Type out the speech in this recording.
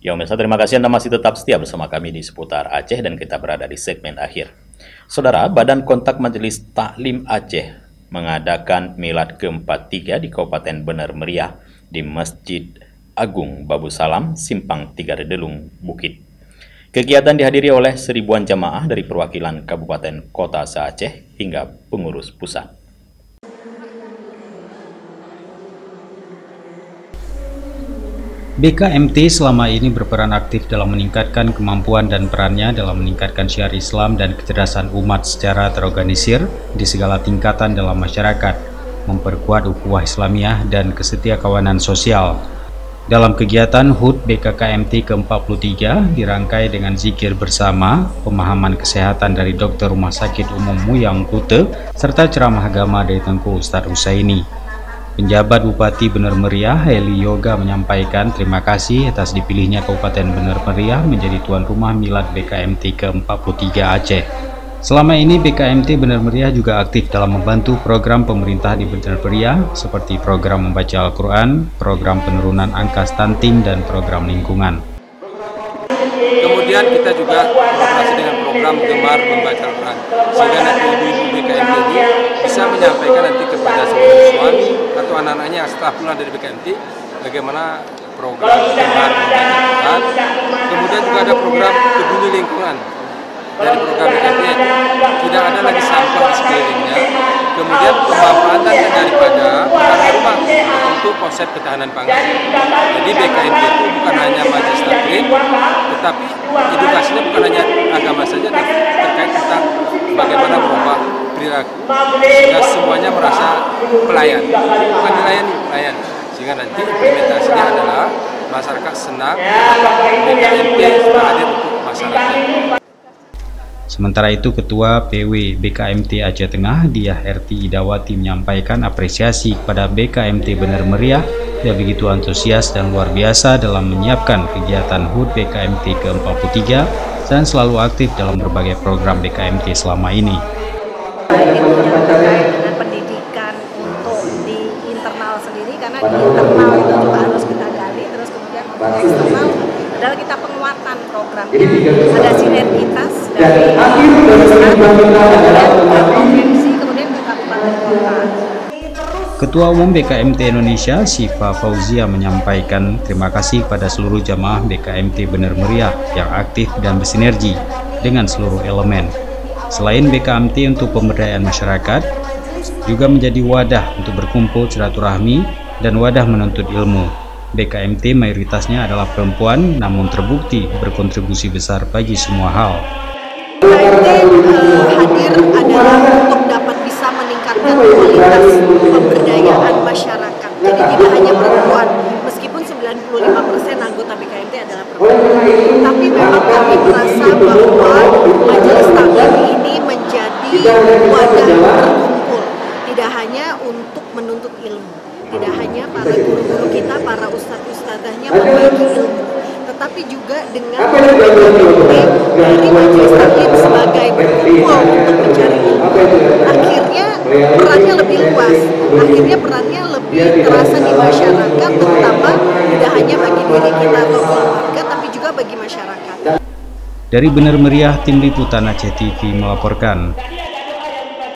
Ya pemirsa, terima kasih Anda masih tetap setia bersama kami di seputar Aceh dan kita berada di segmen akhir. Saudara, Badan Kontak Majelis Taklim Aceh mengadakan Milad ke-43 di Kabupaten Bener Meriah di Masjid Agung Babu Salam, Simpang Tiga Redelung, Bukit. Kegiatan dihadiri oleh seribuan jamaah dari perwakilan kabupaten kota se-Aceh hingga pengurus pusat. BKMT selama ini berperan aktif dalam meningkatkan kemampuan dan perannya dalam meningkatkan syiar Islam dan kecerdasan umat secara terorganisir di segala tingkatan dalam masyarakat, memperkuat ukhuwah Islamiyah dan kesetiakawanan sosial. Dalam kegiatan HUT BKKMT ke-43 dirangkai dengan zikir bersama, pemahaman kesehatan dari dokter Rumah Sakit Umum Muyang Kute, serta ceramah agama dari Tengku Ustadz Husaini. Penjabat Bupati Bener Meriah, Heli Yoga, menyampaikan terima kasih atas dipilihnya Kabupaten Bener Meriah menjadi tuan rumah Milad BKMT ke-43 Aceh. Selama ini BKMT Bener Meriah juga aktif dalam membantu program pemerintah di Bener Meriah seperti program membaca Al-Quran, program penurunan angka stunting, dan program lingkungan. Kemudian kita juga kolaborasi dengan program Gemar Membaca Al-Quran, sehingga nanti ibu-ibu BKMT ini bisa menyampaikan nanti kepada seorang suami atau anak-anaknya setelah pulang dari BKMT bagaimana program Gemar Membaca Al-Quran. Kemudian juga ada program Peduli Lingkungan. Dari program BKMT tidak ada lagi sampah di sekelilingnya. Kemudian pemanfaatan daripada rumah untuk konsep ketahanan pangan. Jadi BKMT itu bukan hanya majelis taklim, tetapi edukasinya bukan hanya agama saja, tapi terkait tentang bagaimana merubah perilaku sehingga semuanya merasa pelayan, bukan pelayan, sehingga nanti implementasinya adalah masyarakat senang BKMT hadir untuk masyarakat. Sementara itu, Ketua PW BKMT Aceh Tengah, Diah Erti Idawati, menyampaikan apresiasi kepada BKMT Bener Meriah yang begitu antusias dan luar biasa dalam menyiapkan kegiatan HUT BKMT ke-43 dan selalu aktif dalam berbagai program BKMT selama ini. Terkait dengan pendidikan untuk di internal sendiri, karena di internal itu juga harus kita gali, terus kemudian untuk eksternal adalah kita penguatan programnya, ada sinergitas dari pusat, kemudian provinsi, kemudian ke kabupaten kota. Ketua Umum BKMT Indonesia, Syifa Fauzia, menyampaikan terima kasih kepada seluruh jamaah BKMT Bener Meriah yang aktif dan bersinergi dengan seluruh elemen. Selain BKMT untuk pemberdayaan masyarakat, juga menjadi wadah untuk berkumpul silaturahmi dan wadah menuntut ilmu. BKMT mayoritasnya adalah perempuan, namun terbukti berkontribusi besar bagi semua hal. BKMT hadir adalah untuk dapat bisa meningkatkan kualitas pemberdayaan masyarakat. Jadi tidak hanya perempuan, meskipun 95% anggota BKMT adalah perempuan. Tapi memang kami merasa bahwa majelis taklim ini menjadi wadah berkumpul, tidak hanya untuk menuntut ilmu, tidak hanya para guru-guru kita, para ustadz-ustadzahnya membagi ilmu, tetapi juga dengan BKMT dari majelis taklim sebagai berkumpul untuk mencari ilmu. Akhirnya perannya lebih luas, akhirnya perannya lebih terasa di masyarakat, terutama tidak hanya bagi diri kita atau keluarga, tapi juga bagi masyarakat. Dari Bener Meriah, Tim Liputan Aceh TV melaporkan.